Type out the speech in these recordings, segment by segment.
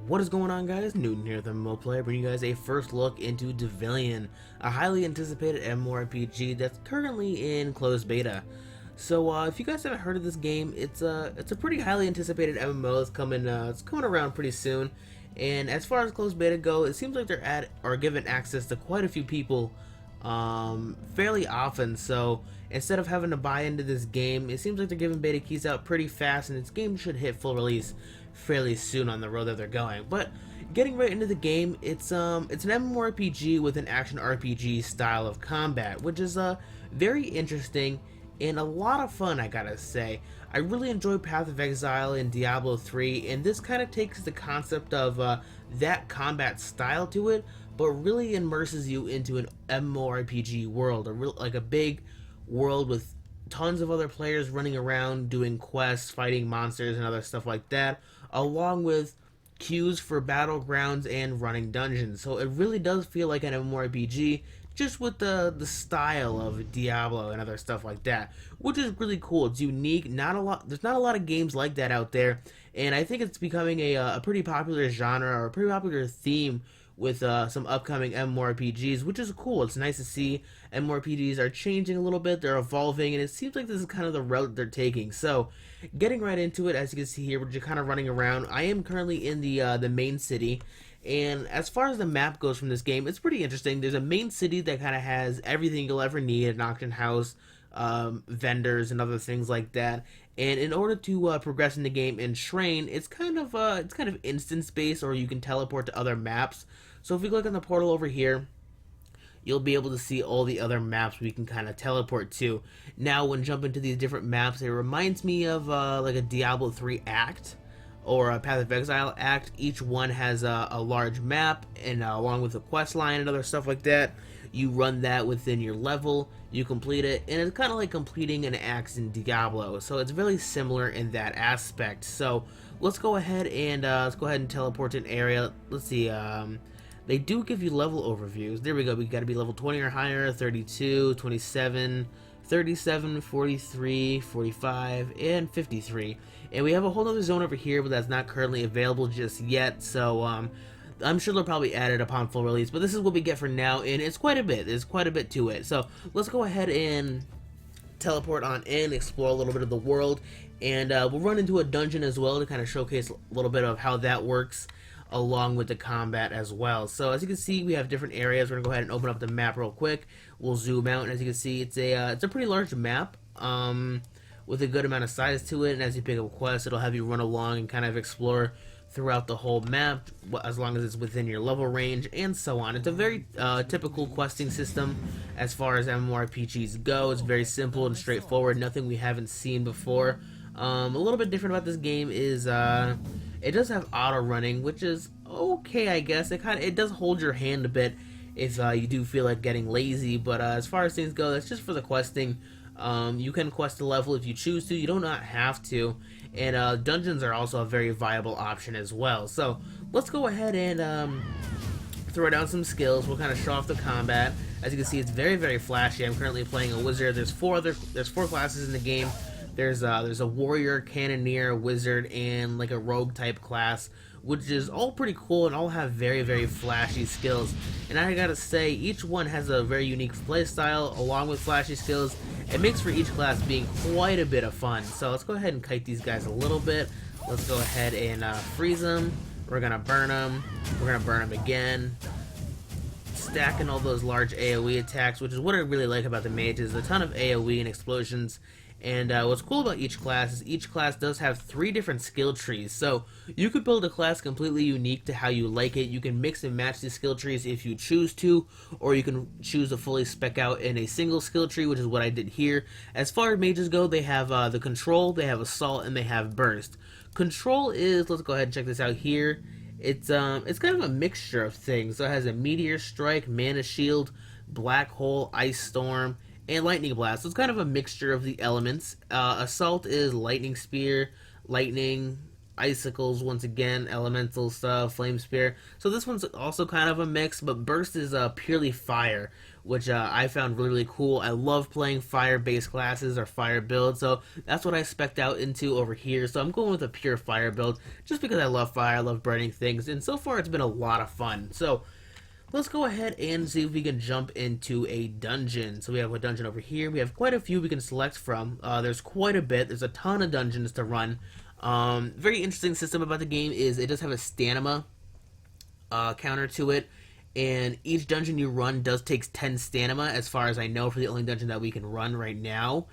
What is going on, guys? Newton here, the MMO player, bringing you guys a first look into Devilian, a highly anticipated MMORPG that's currently in closed beta. So, if you guys haven't heard of this game, it's a pretty highly anticipated MMO. It's coming around pretty soon. And as far as closed beta go, it seems like they're given access to quite a few people, fairly often. So instead of having to buy into this game, it seems like they're giving beta keys out pretty fast, and this game should hit full release fairly soon on the road that they're going. But getting right into the game, it's an MMORPG with an action RPG style of combat, which is very interesting and a lot of fun, I gotta say. I really enjoyed Path of Exile in Diablo 3, and this kind of takes the concept of that combat style to it, but really immerses you into an MMORPG world, like a big world with tons of other players running around doing quests, fighting monsters and other stuff like that, along with queues for battlegrounds and running dungeons. So it really does feel like an MMORPG, just with the style of Diablo and other stuff like that, which is really cool. It's unique. There's not a lot of games like that out there, and I think it's becoming a pretty popular genre, or a pretty popular theme with some upcoming MMORPGs, which is cool. It's nice to see MMORPGs are changing a little bit, they're evolving, and it seems like this is kind of the route they're taking. So, getting right into it, as you can see here, we're just kind of running around. I am currently in the main city, and as far as the map goes from this game, it's pretty interesting. There's a main city that kind of has everything you'll ever need: an auction house, vendors, and other things like that. And in order to progress in the game and train, it's kind of instance based, or you can teleport to other maps. So if we click on the portal over here, you'll be able to see all the other maps we can kind of teleport to. Now, when jumping to these different maps, it reminds me of like a Diablo 3 act or a Path of Exile act. Each one has a large map, and along with a quest line and other stuff like that. You run that within your level, you complete it, and it's kind of like completing an act in Diablo. So it's really similar in that aspect. So let's go ahead and teleport to an area. Let's see. They do give you level overviews. There we go. We got to be level 20 or higher, 32, 27, 37, 43, 45, and 53. And we have a whole other zone over here, but that's not currently available just yet. So I'm sure they'll probably add it upon full release. But this is what we get for now, and it's quite a bit. There's quite a bit to it. So let's go ahead and teleport on in, explore a little bit of the world, and we'll run into a dungeon as well to kind of showcase a little bit of how that works, along with the combat as well. So as you can see, we have different areas. We're gonna go ahead and open up the map real quick. We'll zoom out, and as you can see, it's a pretty large map with a good amount of size to it. And as you pick up quests, it'll have you run along and kind of explore throughout the whole map, as long as it's within your level range, and so on. It's a very typical questing system as far as MMORPGs go. It's very simple and straightforward. Nothing we haven't seen before. A little bit different about this game is it does have auto running, which is okay, I guess. It does hold your hand a bit if you do feel like getting lazy. But as far as things go, that's just for the questing. You can quest a level if you choose to. You do not have to. And dungeons are also a very viable option as well. So let's go ahead and throw down some skills. We'll kind of show off the combat. As you can see, it's very, very flashy. I'm currently playing a wizard. There's four classes in the game. There's a warrior, cannoneer, wizard, and like a rogue type class, which is all pretty cool and all have very, very flashy skills. And I gotta say, each one has a very unique playstyle along with flashy skills. It makes for each class being quite a bit of fun. So let's go ahead and kite these guys a little bit. Let's go ahead and freeze them. We're gonna burn them. We're gonna burn them again. Stacking all those large AoE attacks, which is what I really like about the mages. A ton of AoE and explosions. And what's cool about each class is each class does have 3 different skill trees. So you could build a class completely unique to how you like it. You can mix and match the skill trees if you choose to, or you can choose to fully spec out in a single skill tree, which is what I did here. As far as mages go, they have the control, they have assault, and they have burst. Control is, let's go ahead and check this out here. It's kind of a mixture of things. So it has a meteor strike, mana shield, black hole, ice storm, and lightning blast. So it's kind of a mixture of the elements. Assault is lightning spear, lightning, icicles, once again, elemental stuff, flame spear. So this one's also kind of a mix, but burst is purely fire, which I found really, really cool. I love playing fire-based classes or fire builds, so that's what I spec'd out into over here. So I'm going with a pure fire build, just because I love fire, I love burning things, and so far it's been a lot of fun. So let's go ahead and see if we can jump into a dungeon. So we have a dungeon over here. We have quite a few we can select from. There's quite a bit. There's a ton of dungeons to run. Very interesting system about the game is it does have a stamina counter to it, and each dungeon you run does take 10 stamina, as far as I know, for the only dungeon that we can run right now.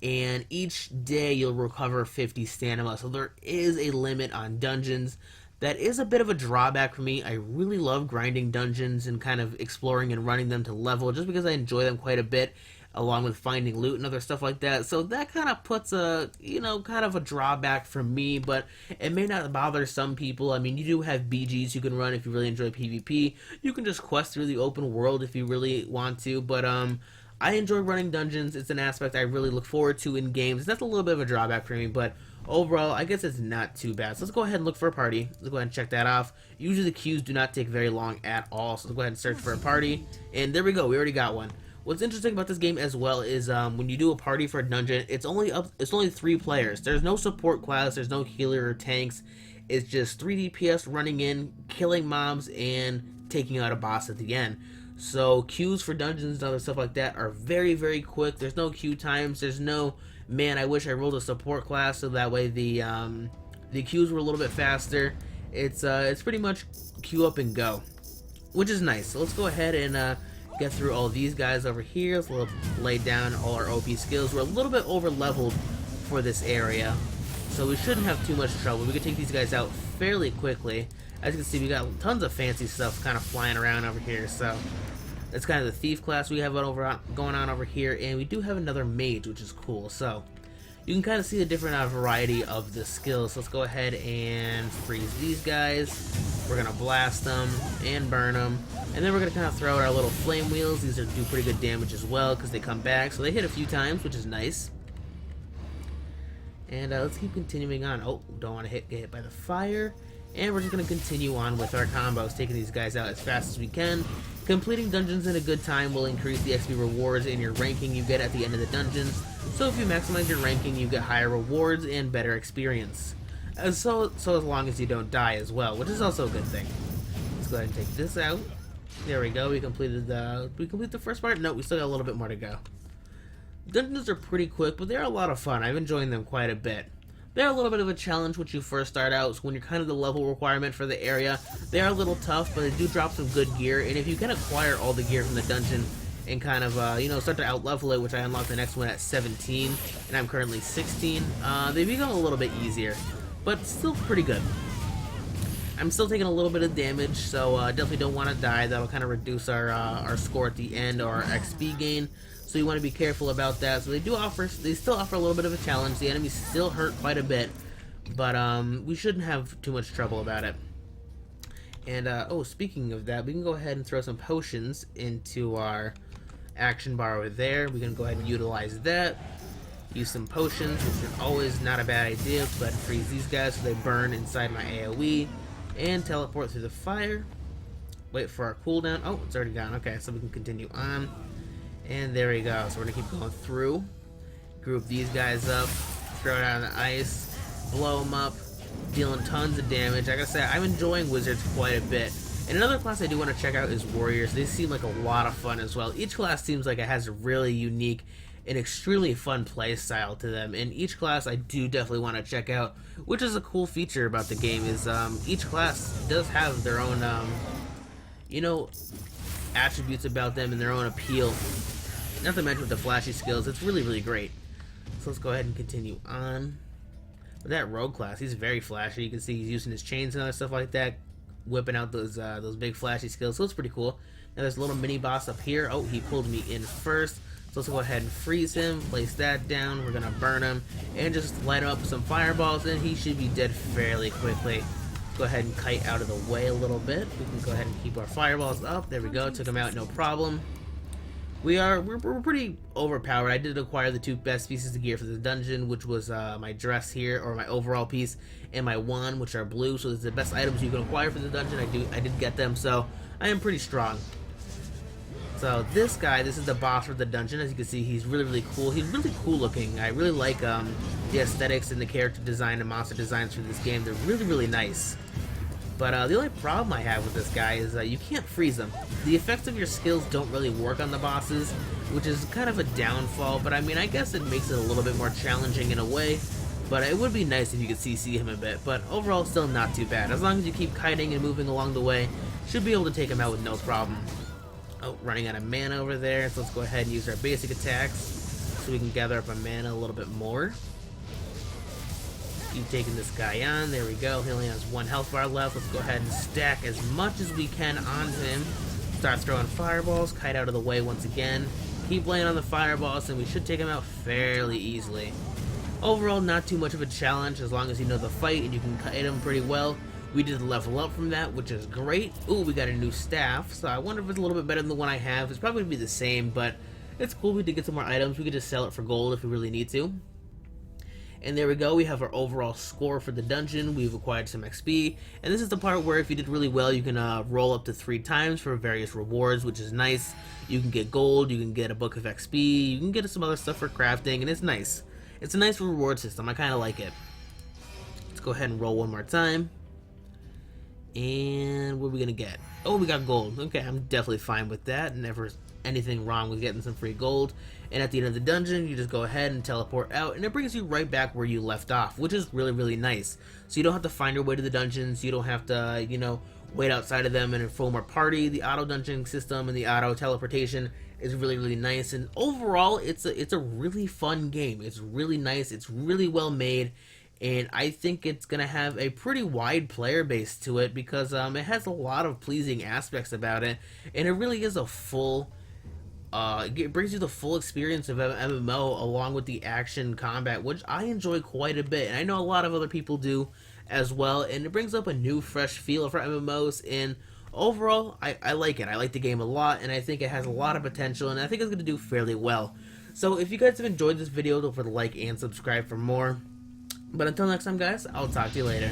And each day you'll recover 50 stamina, so there is a limit on dungeons. That is a bit of a drawback for me. I really love grinding dungeons and kind of exploring and running them to level, just because I enjoy them quite a bit, along with finding loot and other stuff like that. So that kind of puts a, kind of a drawback for me, but it may not bother some people. I mean, you do have BGs you can run if you really enjoy PvP. You can just quest through the open world if you really want to, but I enjoy running dungeons. It's an aspect I really look forward to in games. That's a little bit of a drawback for me, but overall, I guess it's not too bad. So let's go ahead and look for a party. Let's go ahead and check that off. Usually the queues do not take very long at all, so let's go ahead and search for a party. And there we go, we already got one. What's interesting about this game as well is when you do a party for a dungeon, it's only 3 players. There's no support class, there's no healer or tanks. It's just 3 DPS running in, killing mobs, and taking out a boss at the end. So queues for dungeons and other stuff like that are very, very quick. There's no queue times. There's no, man, I wish I rolled a support class so that way the queues were a little bit faster. It's pretty much queue up and go, which is nice. So let's go ahead and get through all these guys over here. Let's lay down all our OP skills. We're a little bit over leveled for this area, so we shouldn't have too much trouble. We can take these guys out fairly quickly. As you can see, we got tons of fancy stuff kind of flying around over here. So that's kind of the thief class we have going on over here, and we do have another mage, which is cool. So you can kind of see the different variety of the skills. So let's go ahead and freeze these guys. We're gonna blast them and burn them, and then we're gonna kind of throw out our little flame wheels. These do pretty good damage as well because they come back. So they hit a few times, which is nice. And let's keep continuing on. Oh, don't want to get hit by the fire. And we're just going to continue on with our combos, taking these guys out as fast as we can. Completing dungeons in a good time will increase the XP rewards and your ranking you get at the end of the dungeon. So if you maximize your ranking, you get higher rewards and better experience. So as long as you don't die as well, which is also a good thing. Let's go ahead and take this out. There we go. We completed the first part. No, we still got a little bit more to go. Dungeons are pretty quick, but they're a lot of fun. I've enjoyed them quite a bit. They're a little bit of a challenge when you first start out, so when you're kind of the level requirement for the area, they are a little tough, but they do drop some good gear, and if you can acquire all the gear from the dungeon and kind of, start to out-level it, which I unlocked the next one at 17, and I'm currently 16, they become a little bit easier, but still pretty good. I'm still taking a little bit of damage, so definitely don't want to die. That'll kind of reduce our score at the end, or our XP gain. So you want to be careful about that. So they still offer a little bit of a challenge. The enemies still hurt quite a bit, but we shouldn't have too much trouble about it. And oh, speaking of that, we can go ahead and throw some potions into our action bar over there. We can go ahead and utilize that. Use some potions, which is always not a bad idea. Let's go ahead and freeze these guys so they burn inside my AoE, and teleport through the fire. Wait for our cooldown. Oh, it's already gone. Okay, so we can continue on. And there we go. So we're gonna keep going through, group these guys up, throw it out on the ice, blow them up, dealing tons of damage. Like I said, I'm enjoying wizards quite a bit. And another class I do want to check out is warriors. They seem like a lot of fun as well. Each class seems like it has a really unique and extremely fun play style to them. And each class I do definitely want to check out, which is a cool feature about the game. Is each class does have their own, attributes about them and their own appeal. Not to mention with the flashy skills, it's really, really great. So let's go ahead and continue on. With that rogue class, he's very flashy. You can see he's using his chains and other stuff like that, whipping out those big flashy skills. So it's pretty cool. Now there's a little mini boss up here. Oh, he pulled me in first. So let's go ahead and freeze him, place that down. We're gonna burn him and just light him up with some fireballs, and he should be dead fairly quickly. Go ahead and kite out of the way a little bit. We can go ahead and keep our fireballs up. There we go. Took him out, no problem. We're pretty overpowered. I did acquire the 2 best pieces of gear for the dungeon, which was my dress here, or my overall piece, and my wand, which are blue. So it's the best items you can acquire for the dungeon. I did get them, so I am pretty strong. So this guy, this is the boss for the dungeon. As you can see, he's really cool. He's really cool looking. I really like the aesthetics and the character design and monster designs for this game. They're really nice. But the only problem I have with this guy is you can't freeze him. The effects of your skills don't really work on the bosses, which is kind of a downfall, but I mean, I guess it makes it a little bit more challenging in a way. But it would be nice if you could CC him a bit, but overall still not too bad. As long as you keep kiting and moving along the way, should be able to take him out with no problem. Oh, running out of mana over there, so let's go ahead and use our basic attacks so we can gather up our mana a little bit more. Keep taking this guy on. There we go. He only has 1 health bar left. Let's go ahead and stack as much as we can onto him. Start throwing fireballs. Kite out of the way once again. Keep laying on the fireballs, and we should take him out fairly easily. Overall, not too much of a challenge as long as you know the fight and you can kite him pretty well. We did level up from that, which is great. Ooh, we got a new staff, so I wonder if it's a little bit better than the one I have. It's probably going to be the same, but it's cool. We did get some more items. We could just sell it for gold if we really need to. And there we go, we have our overall score for the dungeon. We've acquired some XP, and this is the part where if you did really well, you can roll up to 3 times for various rewards, which is nice. You can get gold, you can get a book of XP, you can get some other stuff for crafting, and it's nice. It's a nice reward system, I kind of like it. Let's go ahead and roll one more time. And what are we going to get? Oh, we got gold. Okay, I'm definitely fine with that. Never anything wrong with getting some free gold. And at the end of the dungeon, you just go ahead and teleport out, and it brings you right back where you left off, which is really nice. So you don't have to find your way to the dungeons, you don't have to, you know, wait outside of them and form a party. The auto dungeon system and the auto teleportation is really nice, and overall it's a really fun game. It's really nice, it's really well made, and I think it's gonna have a pretty wide player base to it because it has a lot of pleasing aspects about it, and it really is a full it brings you the full experience of MMO along with the action combat, which I enjoy quite a bit, and I know a lot of other people do as well, and it brings up a new fresh feel for MMOs, and overall I like it. I like the game a lot, and I think it has a lot of potential, and I think it's going to do fairly well. So if you guys have enjoyed this video, don't forget to like and subscribe for more. But until next time guys, I'll talk to you later.